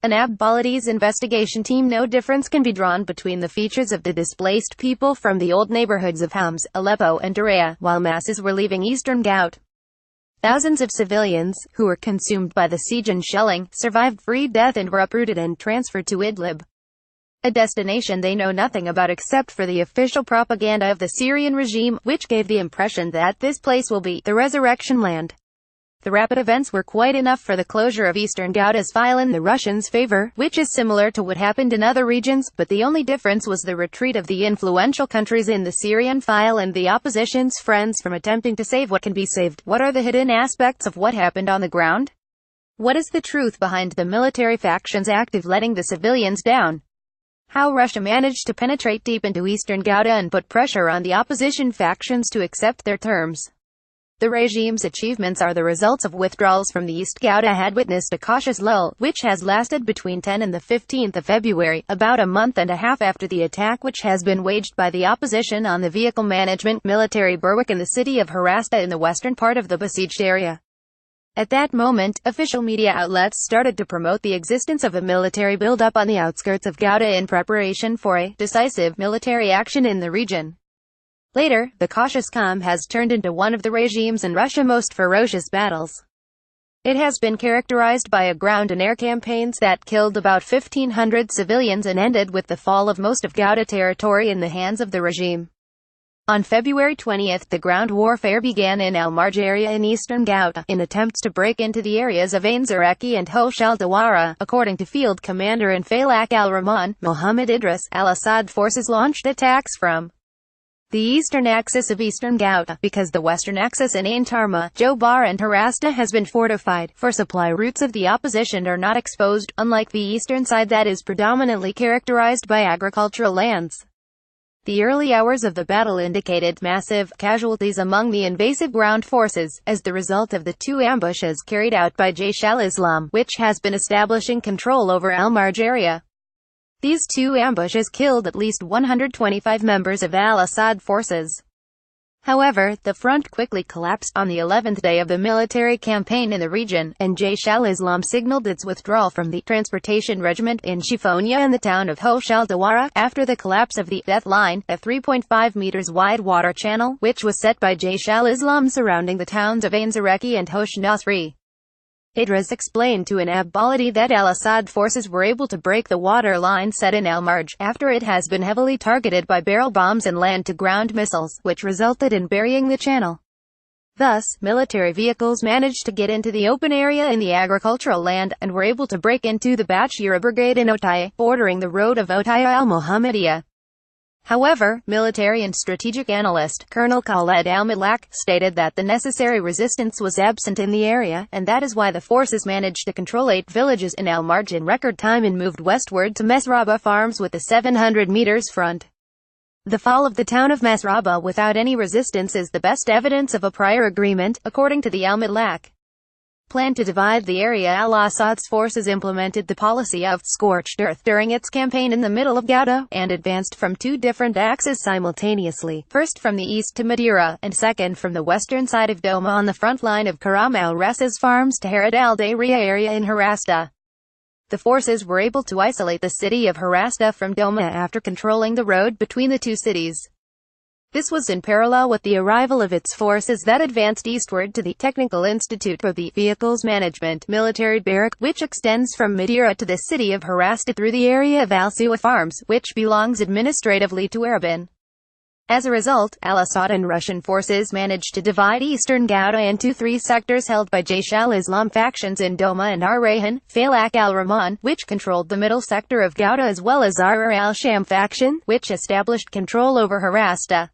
An Abbalides investigation team. No difference can be drawn between the features of the displaced people from the old neighborhoods of Homs, Aleppo and Daraya, while masses were leaving eastern Ghouta. Thousands of civilians, who were consumed by the siege and shelling, survived free death and were uprooted and transferred to Idlib, a destination they know nothing about except for the official propaganda of the Syrian regime, which gave the impression that this place will be the resurrection land. The rapid events were quite enough for the closure of eastern Ghouta's file in the Russians' favor, which is similar to what happened in other regions, but the only difference was the retreat of the influential countries in the Syrian file and the opposition's friends from attempting to save what can be saved. What are the hidden aspects of what happened on the ground? What is the truth behind the military factions active letting the civilians down? How Russia managed to penetrate deep into eastern Ghouta and put pressure on the opposition factions to accept their terms. The regime's achievements are the results of withdrawals from the East. Ghouta had witnessed a cautious lull, which has lasted between 10 and the 15th of February, about a month and a half after the attack which has been waged by the opposition on the vehicle management military Berwick in the city of Harasta in the western part of the besieged area. At that moment, official media outlets started to promote the existence of a military build-up on the outskirts of Ghouta in preparation for a decisive military action in the region. Later, the cautious calm has turned into one of the regime's and Russia's most ferocious battles. It has been characterized by a ground and air campaigns that killed about 1,500 civilians and ended with the fall of most of Ghouta territory in the hands of the regime. On February 20, the ground warfare began in Al Marj area in eastern Ghouta, in attempts to break into the areas of Ain Zareki and Hosh al-Dawara. According to Field Commander in Falak al-Rahman, Mohammed Idris, al-Assad forces launched attacks from the eastern axis of eastern Ghouta, because the western axis in Ain Tarma, Jobar and Harasta has been fortified, for supply routes of the opposition are not exposed, unlike the eastern side that is predominantly characterized by agricultural lands. The early hours of the battle indicated massive casualties among the invasive ground forces, as the result of the two ambushes carried out by Jaish al-Islam, which has been establishing control over Al Marj area. These two ambushes killed at least 125 members of al-Assad forces. However, the front quickly collapsed on the 11th day of the military campaign in the region, and Jaish al-Islam signaled its withdrawal from the transportation regiment in Shifonia and the town of Hosh al-Dawara, after the collapse of the death line, a 3.5 meters wide water channel, which was set by Jaish al-Islam surrounding the towns of Ain Zareki and Hosh Nasri. Idris explained to an Abbalidi that al-Assad forces were able to break the water line set in Al Marj, after it has been heavily targeted by barrel bombs and land-to-ground missiles, which resulted in burying the channel. Thus, military vehicles managed to get into the open area in the agricultural land, and were able to break into the Bachira Brigade in Otaya, bordering the road of Otaya al-Mohammadiyah. However, military and strategic analyst, Colonel Khaled al-Mitlaq, stated that the necessary resistance was absent in the area, and that is why the forces managed to control 8 villages in Al Marj in record time and moved westward to Mesraba farms with a 700 meters front. The fall of the town of Mesraba without any resistance is the best evidence of a prior agreement, according to the al-Mitlaq plan to divide the area. Al-Assad's forces implemented the policy of scorched earth during its campaign in the middle of Ghouta, and advanced from 2 different axes simultaneously, first from the east to Madira, and second from the western side of Doma on the front line of Karam al-Rasa's farms to Harad al-Dariya area in Harasta. The forces were able to isolate the city of Harasta from Doma after controlling the road between the two cities. This was in parallel with the arrival of its forces that advanced eastward to the Technical Institute for the Vehicles Management military barrack, which extends from Madira to the city of Harasta through the area of Al-Suwa Farms, which belongs administratively to Erbil. As a result, al-Assad and Russian forces managed to divide eastern Ghouta into 3 sectors held by Jaish al-Islam factions in Doma and Ar-Rayhan, Falak al-Rahman, which controlled the middle sector of Ghouta, as well as Ar al-Sham faction, which established control over Harasta.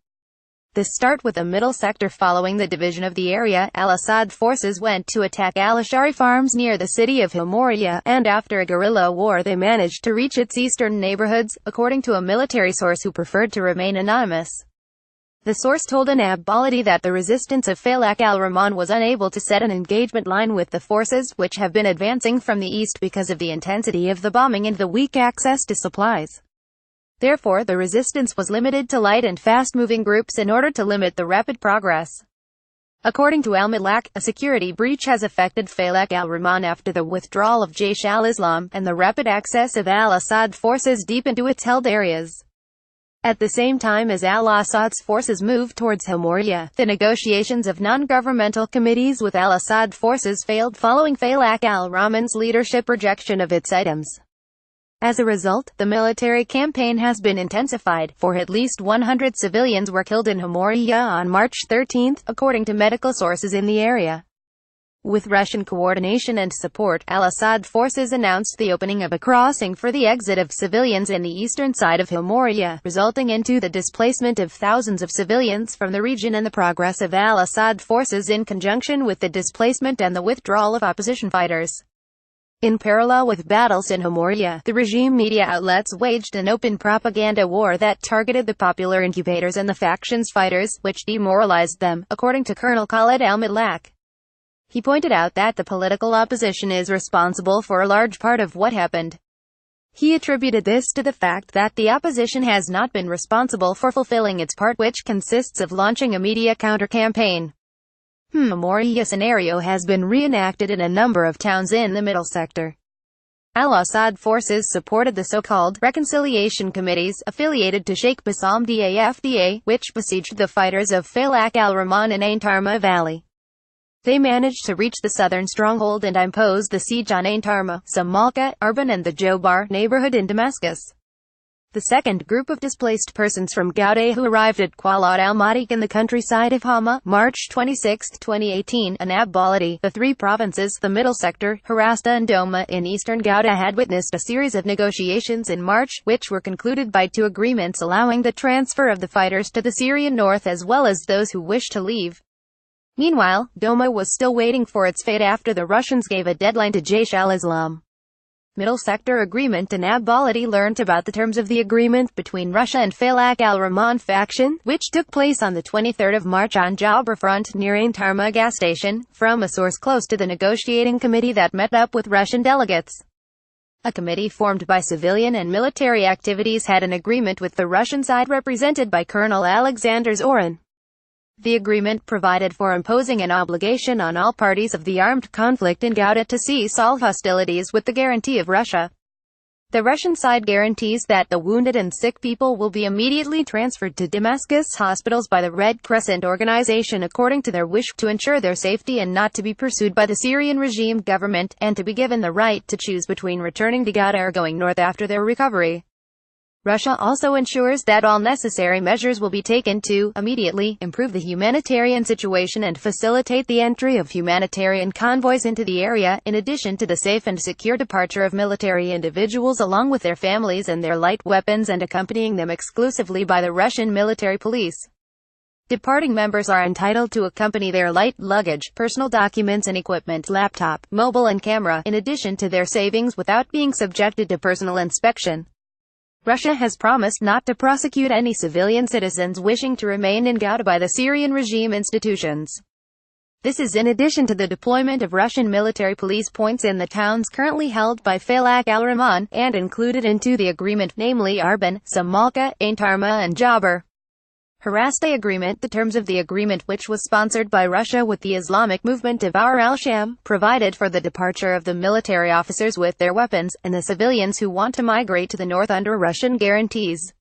This start with a middle sector. Following the division of the area, al-Assad forces went to attack al-Ashari farms near the city of Hilmoria, and after a guerrilla war they managed to reach its eastern neighborhoods, according to a military source who preferred to remain anonymous. The source told an Abbalidi that the resistance of Falak al-Rahman was unable to set an engagement line with the forces, which have been advancing from the east because of the intensity of the bombing and the weak access to supplies. Therefore, the resistance was limited to light and fast-moving groups in order to limit the rapid progress According to Al-Malak, a security breach has affected Falak al-Rahman after the withdrawal of Jaish al-Islam, and the rapid access of al-Assad forces deep into its held areas. At the same time as al-Assad's forces move towards Himoriya, the negotiations of non-governmental committees with al-Assad forces failed following Falak al-Rahman's leadership rejection of its items. As a result, the military campaign has been intensified, for at least 100 civilians were killed in Himoriya on March 13, according to medical sources in the area. With Russian coordination and support, al-Assad forces announced the opening of a crossing for the exit of civilians in the eastern side of Himoriya, resulting into the displacement of thousands of civilians from the region and the progress of al-Assad forces in conjunction with the displacement and the withdrawal of opposition fighters. In parallel with battles in Himoriya, the regime media outlets waged an open propaganda war that targeted the popular incubators and the factions fighters, which demoralized them, according to Colonel Khalid al-Malak. He pointed out that the political opposition is responsible for a large part of what happened. He attributed this to the fact that the opposition has not been responsible for fulfilling its part, which consists of launching a media counter-campaign. Himoriya scenario has been reenacted in a number of towns in the middle sector. Al-Assad forces supported the so-called reconciliation committees affiliated to Sheikh Bassam Dafda, which besieged the fighters of Falak al-Rahman in Ain Tarma Valley. They managed to reach the southern stronghold and impose the siege on Ain Tarma, Samalka, Arban and the Jobar neighborhood in Damascus. The second group of displaced persons from Ghouta who arrived at Qualat al-Malik in the countryside of Hama, March 26, 2018, and Ab-Baladi, the three provinces, the middle sector, Harasta and Doma in eastern Ghouta had witnessed a series of negotiations in March, which were concluded by two agreements allowing the transfer of the fighters to the Syrian north as well as those who wished to leave. Meanwhile, Doma was still waiting for its fate after the Russians gave a deadline to Jaish al-Islam. Middle Sector Agreement and Ab-Baladi learned about the terms of the agreement between Russia and Falak al-Rahman faction, which took place on the 23rd of March on Jabr front near Ain Tarma gas station, from a source close to the negotiating committee that met up with Russian delegates. A committee formed by civilian and military activities had an agreement with the Russian side represented by Colonel Alexander Zorin. The agreement provided for imposing an obligation on all parties of the armed conflict in Ghouta to cease all hostilities with the guarantee of Russia. The Russian side guarantees that the wounded and sick people will be immediately transferred to Damascus hospitals by the Red Crescent organization according to their wish, to ensure their safety and not to be pursued by the Syrian regime government, and to be given the right to choose between returning to Ghouta or going north after their recovery. Russia also ensures that all necessary measures will be taken to, immediately, improve the humanitarian situation and facilitate the entry of humanitarian convoys into the area, in addition to the safe and secure departure of military individuals along with their families and their light weapons, and accompanying them exclusively by the Russian military police. Departing members are entitled to accompany their light luggage, personal documents and equipment, laptop, mobile and camera, in addition to their savings, without being subjected to personal inspection. Russia has promised not to prosecute any civilian citizens wishing to remain in Ghouta by the Syrian regime institutions. This is in addition to the deployment of Russian military police points in the towns currently held by Falak al-Rahman, and included into the agreement, namely Arban, Samalka, Ain Tarma and Jabr. Harasta Agreement. The terms of the agreement, which was sponsored by Russia with the Islamic movement of Ar al-Sham, provided for the departure of the military officers with their weapons, and the civilians who want to migrate to the north under Russian guarantees.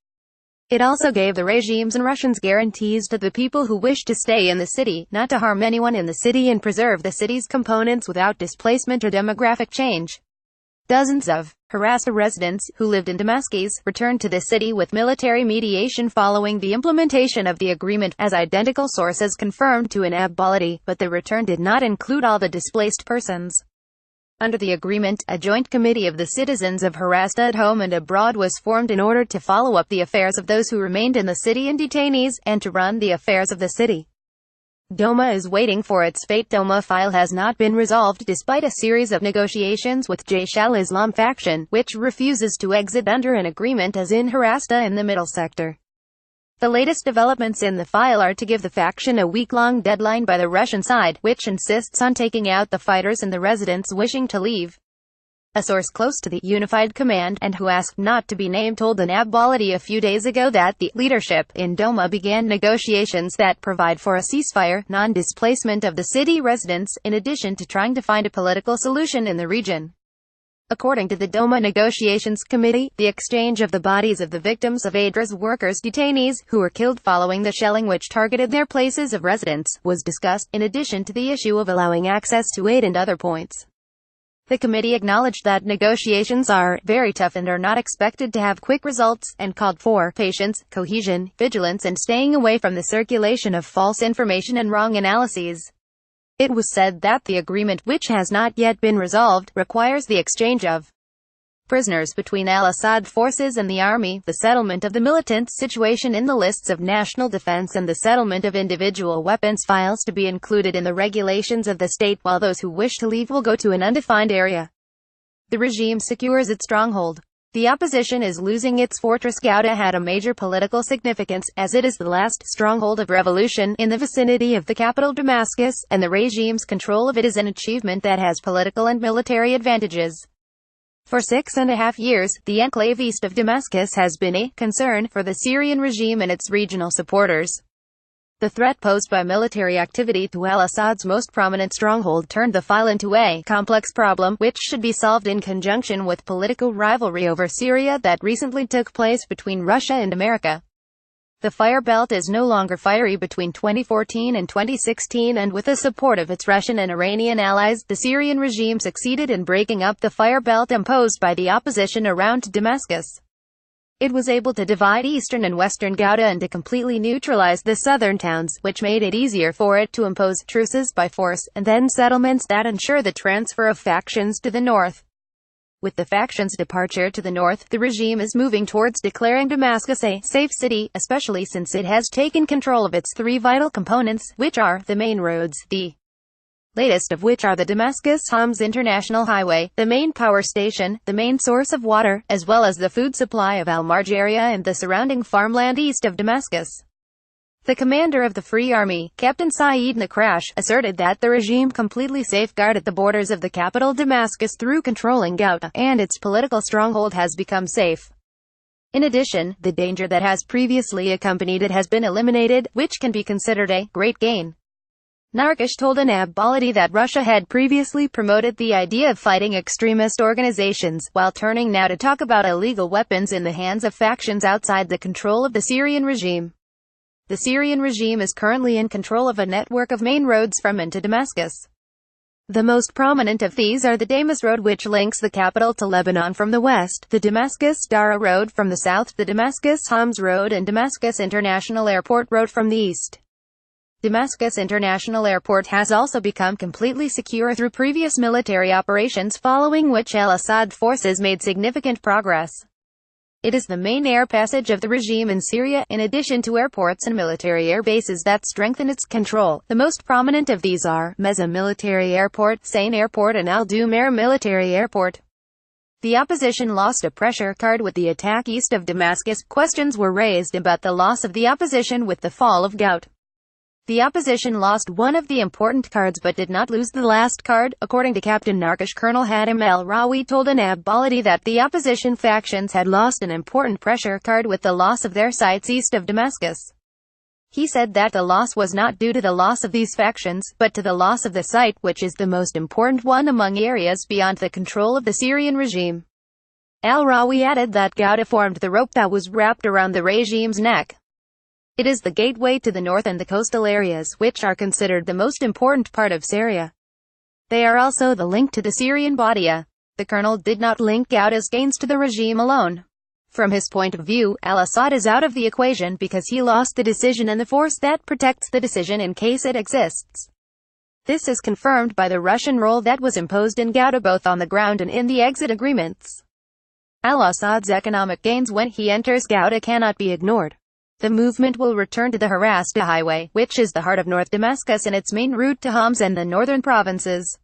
It also gave the regimes and Russians guarantees to the people who wish to stay in the city, not to harm anyone in the city and preserve the city's components without displacement or demographic change. Dozens of Harasta residents, who lived in Damascus, returned to the city with military mediation following the implementation of the agreement, as identical sources confirmed to an Ab-Baladi, but the return did not include all the displaced persons. Under the agreement, a joint committee of the citizens of Harasta at home and abroad was formed in order to follow up the affairs of those who remained in the city and detainees, and to run the affairs of the city. Doma is waiting for its fate. Doma file has not been resolved despite a series of negotiations with Jaish al-Islam faction, which refuses to exit under an agreement as in Harasta in the middle sector. The latest developments in the file are to give the faction a week-long deadline by the Russian side, which insists on taking out the fighters and the residents wishing to leave. A source close to the Unified Command, and who asked not to be named, told an Abbaladi a few days ago that the leadership in Doma began negotiations that provide for a ceasefire, non-displacement of the city residents, in addition to trying to find a political solution in the region. According to the Doma Negotiations Committee, the exchange of the bodies of the victims of Adra's workers detainees, who were killed following the shelling which targeted their places of residence, was discussed, in addition to the issue of allowing access to aid and other points. The committee acknowledged that negotiations are very tough and are not expected to have quick results, and called for patience, cohesion, vigilance and staying away from the circulation of false information and wrong analyses. It was said that the agreement, which has not yet been resolved, requires the exchange of prisoners between al-Assad forces and the army, the settlement of the militant situation in the lists of national defense, and the settlement of individual weapons files to be included in the regulations of the state, while those who wish to leave will go to an undefined area. The regime secures its stronghold. The opposition is losing its fortress. Ghouta had a major political significance, as it is the last stronghold of revolution in the vicinity of the capital Damascus, and the regime's control of it is an achievement that has political and military advantages. For 6.5 years, the enclave east of Damascus has been a concern for the Syrian regime and its regional supporters. The threat posed by military activity to al-Assad's most prominent stronghold turned the file into a complex problem, which should be solved in conjunction with political rivalry over Syria that recently took place between Russia and America. The fire belt is no longer fiery. Between 2014 and 2016, and with the support of its Russian and Iranian allies, the Syrian regime succeeded in breaking up the fire belt imposed by the opposition around Damascus. It was able to divide eastern and western Ghouta and to completely neutralize the southern towns, which made it easier for it to impose truces by force, and then settlements that ensure the transfer of factions to the north. With the factions' departure to the north, the regime is moving towards declaring Damascus a safe city, especially since it has taken control of its three vital components, which are the main roads, the latest of which are the Damascus-Homs International Highway, the main power station, the main source of water, as well as the food supply of Al-Marj area and the surrounding farmland east of Damascus. The commander of the Free Army, Captain Saeed Nakrash, asserted that the regime completely safeguarded the borders of the capital Damascus through controlling Ghouta, and its political stronghold has become safe. In addition, the danger that has previously accompanied it has been eliminated, which can be considered a great gain. Narkish told an Abbaladi that Russia had previously promoted the idea of fighting extremist organizations, while turning now to talk about illegal weapons in the hands of factions outside the control of the Syrian regime. The Syrian regime is currently in control of a network of main roads from and to Damascus. The most prominent of these are the Damas Road, which links the capital to Lebanon from the west, the Damascus-Dara Road from the south, the Damascus-Homs Road and Damascus International Airport Road from the east. Damascus International Airport has also become completely secure through previous military operations, following which al-Assad forces made significant progress. It is the main air passage of the regime in Syria, in addition to airports and military air bases that strengthen its control. The most prominent of these are Meza Military Airport, Sain Airport and Al-Dumair Military Airport. The opposition lost a pressure card with the attack east of Damascus. Questions were raised about the loss of the opposition with the fall of Ghouta. The opposition lost one of the important cards but did not lose the last card. According to Captain Narkish, Colonel Hadim El-Rawi told an Abbaladi that the opposition factions had lost an important pressure card with the loss of their sites east of Damascus. He said that the loss was not due to the loss of these factions, but to the loss of the site, which is the most important one among areas beyond the control of the Syrian regime. El-Rawi added that Ghouta formed the rope that was wrapped around the regime's neck. It is the gateway to the north and the coastal areas, which are considered the most important part of Syria. They are also the link to the Syrian Badia. The colonel did not link Ghouta's gains to the regime alone. From his point of view, al-Assad is out of the equation because he lost the decision and the force that protects the decision in case it exists. This is confirmed by the Russian role that was imposed in Ghouta both on the ground and in the exit agreements. Al-Assad's economic gains when he enters Ghouta cannot be ignored. The movement will return to the Harasta Highway, which is the heart of North Damascus and its main route to Homs and the northern provinces.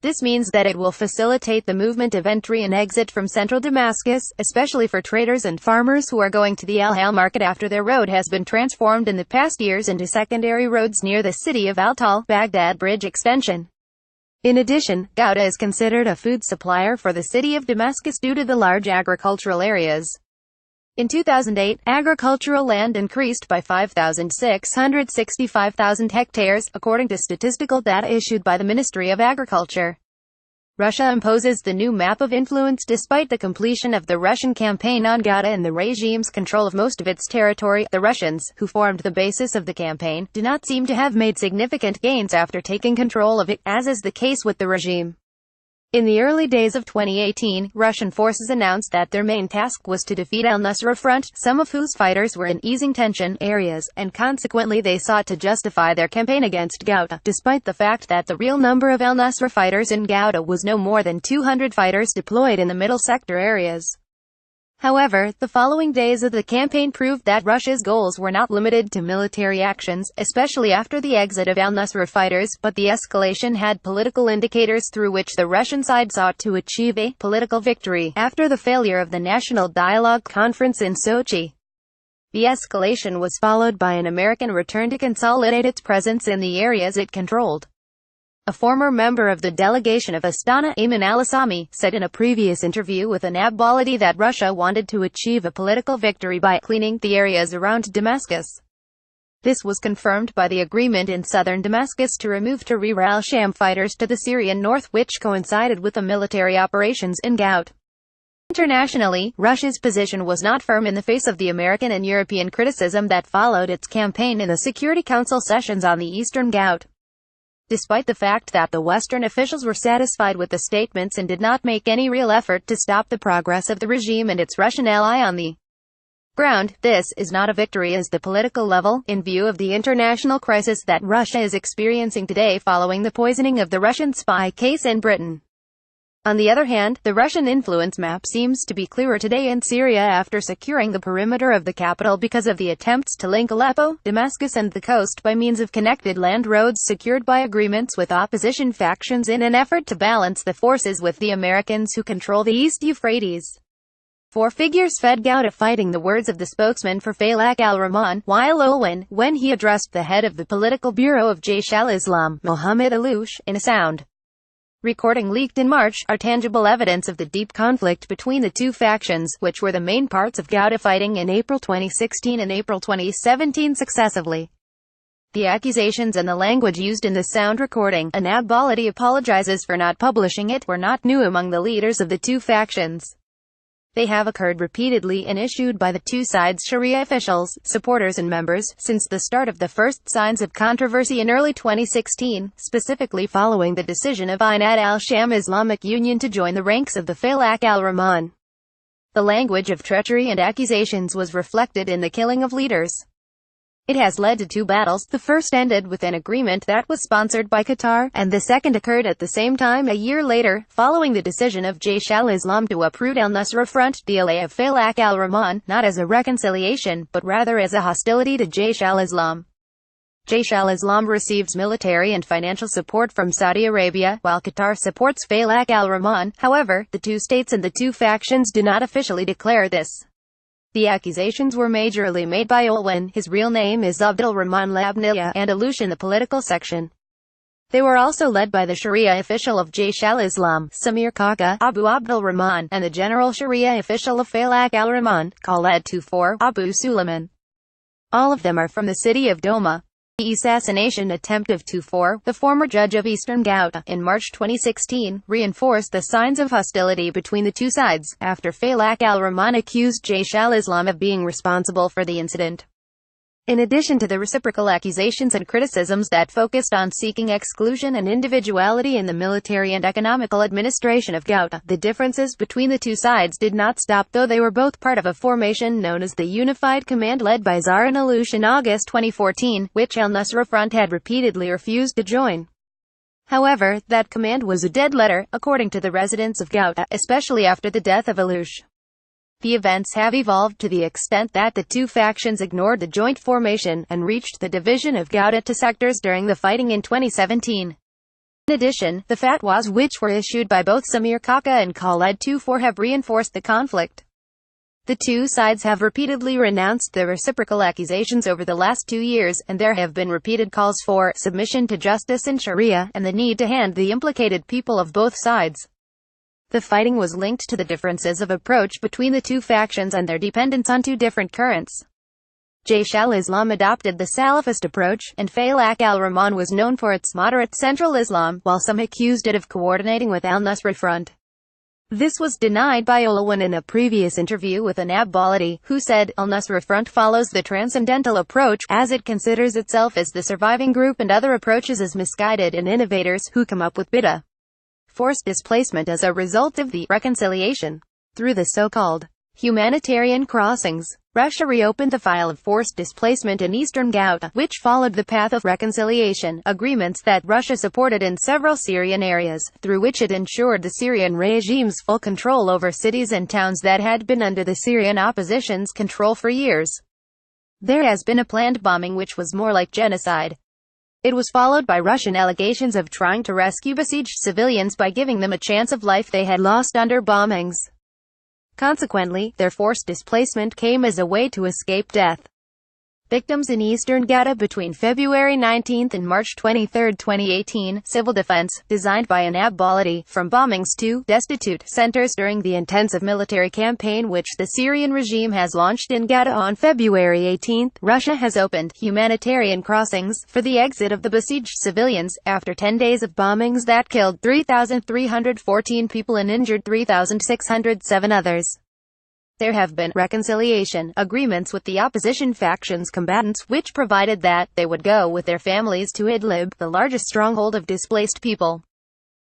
This means that it will facilitate the movement of entry and exit from central Damascus, especially for traders and farmers who are going to the Al-Hal market after their road has been transformed in the past years into secondary roads near the city of Al-Tal, Baghdad Bridge extension. In addition, Ghouta is considered a food supplier for the city of Damascus due to the large agricultural areas. In 2008, agricultural land increased by 5,665,000 hectares, according to statistical data issued by the Ministry of Agriculture. Russia imposes the new map of influence despite the completion of the Russian campaign on Ghouta and the regime's control of most of its territory. The Russians, who formed the basis of the campaign, do not seem to have made significant gains after taking control of it, as is the case with the regime. In the early days of 2018, Russian forces announced that their main task was to defeat al-Nusra Front, some of whose fighters were in easing tension areas, and consequently they sought to justify their campaign against Ghouta, despite the fact that the real number of al-Nusra fighters in Ghouta was no more than 200 fighters deployed in the middle sector areas. However, the following days of the campaign proved that Russia's goals were not limited to military actions, especially after the exit of al-Nusra fighters, but the escalation had political indicators through which the Russian side sought to achieve a political victory. After the failure of the National Dialogue Conference in Sochi, the escalation was followed by an American return to consolidate its presence in the areas it controlled. A former member of the delegation of Astana, Ayman al-Assami, said in a previous interview with Anab Baladi that Russia wanted to achieve a political victory by cleaning the areas around Damascus. This was confirmed by the agreement in southern Damascus to remove Tahrir al-Sham fighters to the Syrian north, which coincided with the military operations in Ghouta. Internationally, Russia's position was not firm in the face of the American and European criticism that followed its campaign in the Security Council sessions on the eastern Ghouta. Despite the fact that the Western officials were satisfied with the statements and did not make any real effort to stop the progress of the regime and its Russian ally on the ground, this is not a victory at the political level, in view of the international crisis that Russia is experiencing today following the poisoning of the Russian spy case in Britain. On the other hand, the Russian influence map seems to be clearer today in Syria after securing the perimeter of the capital because of the attempts to link Aleppo, Damascus and the coast by means of connected land roads secured by agreements with opposition factions in an effort to balance the forces with the Americans who control the East Euphrates. Four figures fed Ghouta, fighting the words of the spokesman for Falak al-Rahman, while Olwen, when he addressed the head of the political bureau of Jaish al-Islam, Mohammed Aloush, in a sound recording leaked in March, are tangible evidence of the deep conflict between the two factions, which were the main parts of Ghouta fighting in April 2016 and April 2017 successively. The accusations and the language used in the sound recording, Anab Baladi apologizes for not publishing it, were not new among the leaders of the two factions. They have occurred repeatedly and issued by the two sides' Sharia officials, supporters and members, since the start of the first signs of controversy in early 2016, specifically following the decision of Inad al-Sham Islamic Union to join the ranks of the Falak al-Rahman. The language of treachery and accusations was reflected in the killing of leaders. It has led to two battles. The first ended with an agreement that was sponsored by Qatar, and the second occurred at the same time a year later, following the decision of Jaish al-Islam to uproot al-Nusra Front, the ally of Falak al-Rahman, not as a reconciliation, but rather as a hostility to Jaish al-Islam. Jaish al-Islam receives military and financial support from Saudi Arabia, while Qatar supports Falak al-Rahman. However, the two states and the two factions do not officially declare this. The accusations were majorly made by Olwen, his real name is Abdul Rahman Labniya, and Aloush in the political section. They were also led by the Sharia official of Jaish al-Islam, Samir Kaka, Abu Abdul Rahman, and the general Sharia official of Falak al-Rahman, Khaled Tufor, Abu Suleiman. All of them are from the city of Doma. The assassination attempt of Tufor, the former judge of Eastern Ghouta, in March 2016, reinforced the signs of hostility between the two sides, after Falak al-Rahman accused Jaish al-Islam of being responsible for the incident. In addition to the reciprocal accusations and criticisms that focused on seeking exclusion and individuality in the military and economical administration of Ghouta, the differences between the two sides did not stop, though they were both part of a formation known as the Unified Command led by Zarin Aloush in August 2014, which al-Nusra Front had repeatedly refused to join. However, that command was a dead letter, according to the residents of Ghouta, especially after the death of Aloush. The events have evolved to the extent that the two factions ignored the joint formation, and reached the division of Ghouta to sectors during the fighting in 2017. In addition, the fatwas which were issued by both Samir Kaka and Khaled Tufor have reinforced the conflict. The two sides have repeatedly renounced their reciprocal accusations over the last 2 years, and there have been repeated calls for submission to justice in Sharia, and the need to hand the implicated people of both sides. The fighting was linked to the differences of approach between the two factions and their dependence on two different currents. Jaish al-Islam adopted the Salafist approach, and Falak al-Rahman was known for its moderate Central Islam, while some accused it of coordinating with al-Nusra Front. This was denied by Olwan in a previous interview with Anab Baladi, who said, Al-Nusra Front follows the transcendental approach, as it considers itself as the surviving group and other approaches as misguided and innovators, who come up with bid'ah. Forced displacement as a result of the reconciliation. Through the so-called humanitarian crossings, Russia reopened the file of forced displacement in eastern Ghouta, which followed the path of reconciliation agreements that Russia supported in several Syrian areas, through which it ensured the Syrian regime's full control over cities and towns that had been under the Syrian opposition's control for years. There has been a planned bombing which was more like genocide. It was followed by Russian allegations of trying to rescue besieged civilians by giving them a chance of life they had lost under bombings. Consequently, their forced displacement came as a way to escape death. Victims in eastern Ghouta between February 19 and March 23, 2018, civil defense, designed by Anab Baladi, from bombings to destitute centers during the intensive military campaign which the Syrian regime has launched in Ghouta on February 18. Russia has opened humanitarian crossings for the exit of the besieged civilians, after 10 days of bombings that killed 3,314 people and injured 3,607 others. There have been reconciliation agreements with the opposition factions' combatants, which provided that they would go with their families to Idlib, the largest stronghold of displaced people.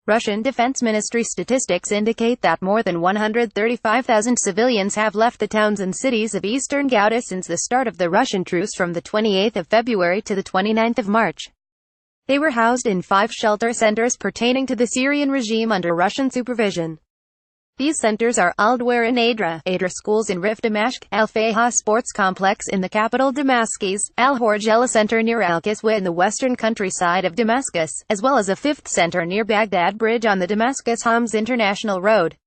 Russian Defense Ministry statistics indicate that more than 135,000 civilians have left the towns and cities of eastern Ghouta since the start of the Russian truce from the 28th of February to the 29th of March. They were housed in 5 shelter centers pertaining to the Syrian regime under Russian supervision. These centers are Al-Dwar in Adra schools in Rif Damashq, Al-Fayha Sports Complex in the capital Damascus, Al-Horjela Center near Al-Kiswa in the western countryside of Damascus, as well as a 5th center near Baghdad Bridge on the Damascus-Homs International Road.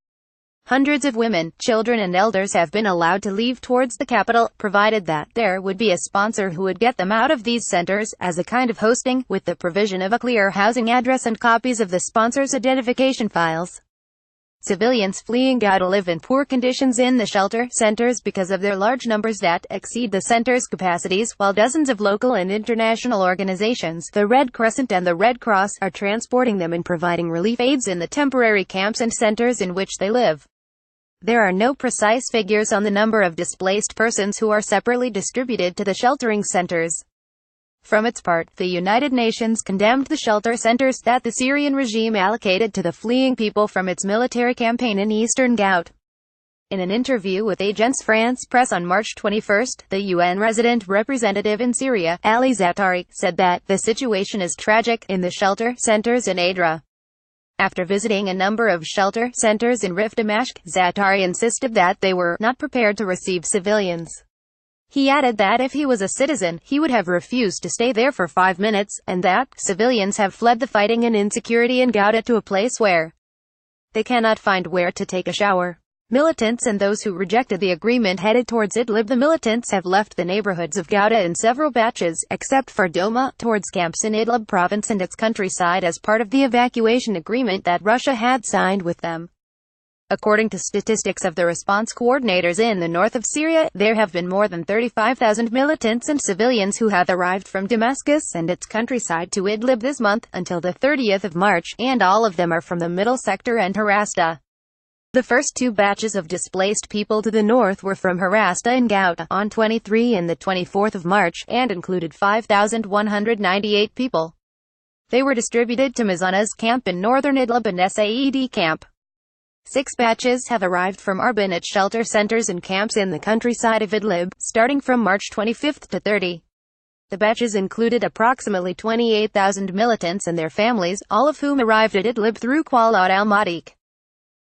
Hundreds of women, children and elders have been allowed to leave towards the capital, provided that there would be a sponsor who would get them out of these centers, as a kind of hosting, with the provision of a clear housing address and copies of the sponsor's identification files. Civilians fleeing Ghouta live in poor conditions in the shelter centers because of their large numbers that exceed the center's capacities, while dozens of local and international organizations, the Red Crescent and the Red Cross, are transporting them and providing relief aids in the temporary camps and centers in which they live. There are no precise figures on the number of displaced persons who are separately distributed to the sheltering centers. From its part, the United Nations condemned the shelter centers that the Syrian regime allocated to the fleeing people from its military campaign in eastern Ghouta. In an interview with Agence France Presse on March 21, the UN resident representative in Syria, Ali Zaatari, said that the situation is tragic in the shelter centers in Adra. After visiting a number of shelter centers in Rif Damashq, Zaatari insisted that they were not prepared to receive civilians. He added that if he was a citizen, he would have refused to stay there for 5 minutes, and that civilians have fled the fighting and insecurity in Ghouta to a place where they cannot find where to take a shower. Militants and those who rejected the agreement headed towards Idlib. The militants have left the neighborhoods of Ghouta in several batches, except for Doma, towards camps in Idlib province and its countryside as part of the evacuation agreement that Russia had signed with them. According to statistics of the response coordinators in the north of Syria, there have been more than 35,000 militants and civilians who have arrived from Damascus and its countryside to Idlib this month, until the 30th of March, and all of them are from the middle sector and Harasta. The first 2 batches of displaced people to the north were from Harasta and Ghouta, on 23 and the 24th of March, and included 5,198 people. They were distributed to Mazana's camp in northern Idlib and Saed camp. 6 batches have arrived from Arban at shelter centers and camps in the countryside of Idlib, starting from March 25 to 30. The batches included approximately 28,000 militants and their families, all of whom arrived at Idlib through Quwat al-Madiq.